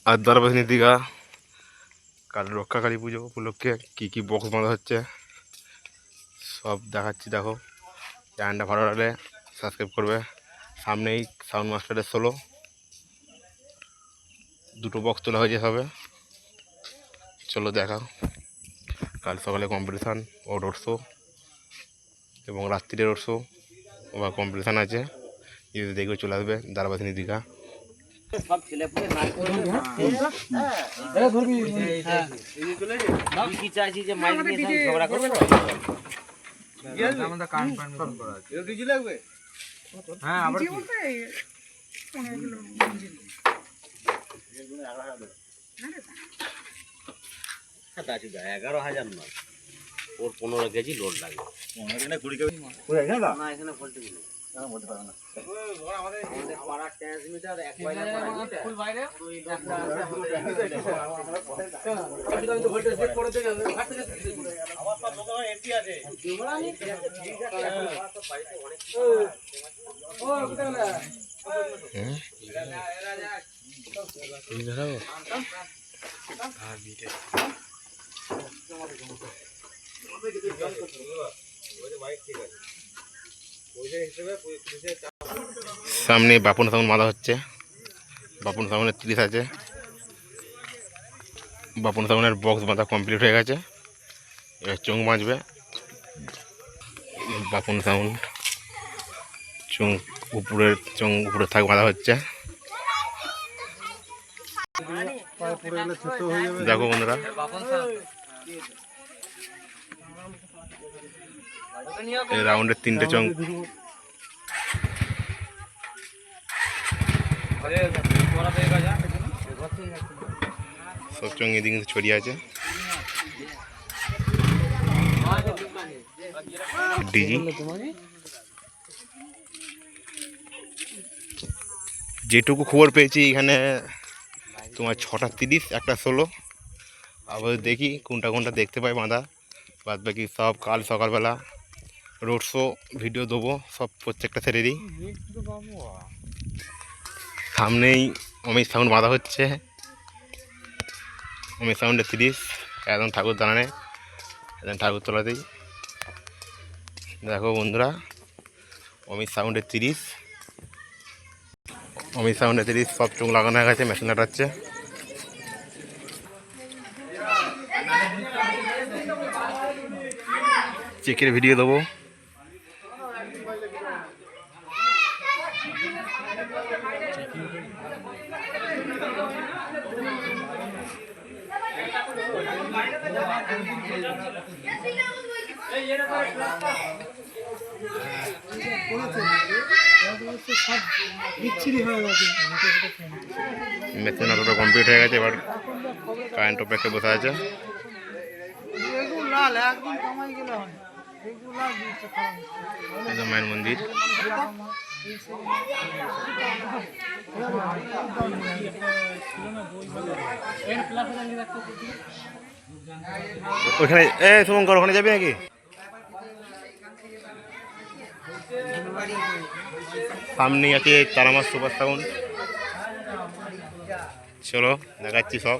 আর দ্বারবাসিনী দীঘা কাল রক্ষাকালী পুজো উপলক্ষে কী বক্স বাঁধা হচ্ছে সব দেখাচ্ছি। দেখো, চ্যানেলটা ভালো লাগলে সাবস্ক্রাইব করবে। সামনেই সাউন্ড মাস্টারের সোলো, দুটো বক্স তোলা হয়েছে সবে। চলো দেখাও। কাল সকালে কম্পিটিশান ও রোড শো এবং রাত্রিরে রোড শো বা কম্পিটিশান আছে। যদি দেখবে চলে আসবে দ্বারবাসিনী দীঘা। সব ছেলে পুলে না করে কি চাইছি যে মাইক নিয়ে সব ঝগড়া করবে না। আমাদের কান পান করা আছে। এর ডিজি লাগবে? হ্যাঁ, আবার কি বলতে 15 কিলো ডিজেল। এগুলো 11,000 হ্যাঁ দাঁড়ি 11,000 না, ওর 15 কেজি লোড লাগবে। 15 কেজি না 20 কেজি পুরো এখানে না, এখানে ভোল্টেজ নেই। না বলতে পারবে না। আমাদের পাড়া ট্রান্সমিটার এক বাইরে ফুল বাইরে ওই একটা আমি তো ভোল্টেজ চেক করে দেই ঘাট থেকে আমার সব লোক এমপি আছে তোমরা নি ঠিক আছে বাড়িতে অনেক ও কোথায় না হ্যাঁ এরা যা এই দেখাও আর বিটে ওই মাইক ঠিক আছে ওই যে হিসেবে পুলিশে সামনে বাপন সাউন্ড বাঁধা হচ্ছে। বাপন সাউন্ডের 30 আছে। বাপন সাউন্ডের বক্স বাঁধা কমপ্লিট হয়ে গেছে। এবার চোঙ বাঁধবে। বাপন সাউন্ড চোঙ উপরে থাক বাঁধা হচ্ছে। দেখো বন্ধুরা, এই রাউন্ডের 3টে চোঙ সব চোঙ এদিকে কিন্তু ছড়িয়ে আছে। ডিজি যেটুকু খবর পেয়েছি এখানে তোমার 6টা 30 একটা 16। আবার দেখি কোনটা দেখতে পাই বাঁধা। বাদ বাকি সব কাল সকালবেলা রোড শো ভিডিও দেবো সব প্রত্যেকটা ছেলেরই। সামনেই অমিত সাউন্ড বাঁধা হচ্ছে। অমিত সাউন্ডে 30 একদম ঠাকুর দালানে একদম ঠাকুর তোলাতেই। দেখো বন্ধুরা, অমিত সাউন্ডে 30 সব চোখ লাগানো হয়ে গেছে। মেশিন লাটাচ্ছে। চেকের ভিডিও দেবো। মেশিন আলোটা কমপ্লিট হয়ে গেছে। এবার কারেন্ট অপেক্ষা বসে আছে। মায়ের মন্দির ওখানে শুভঙ্কর ওখানে যাবে নাকি? সামনেই আছে তারামার সুপার সাউন্ড। চলো দেখাচ্ছি সব।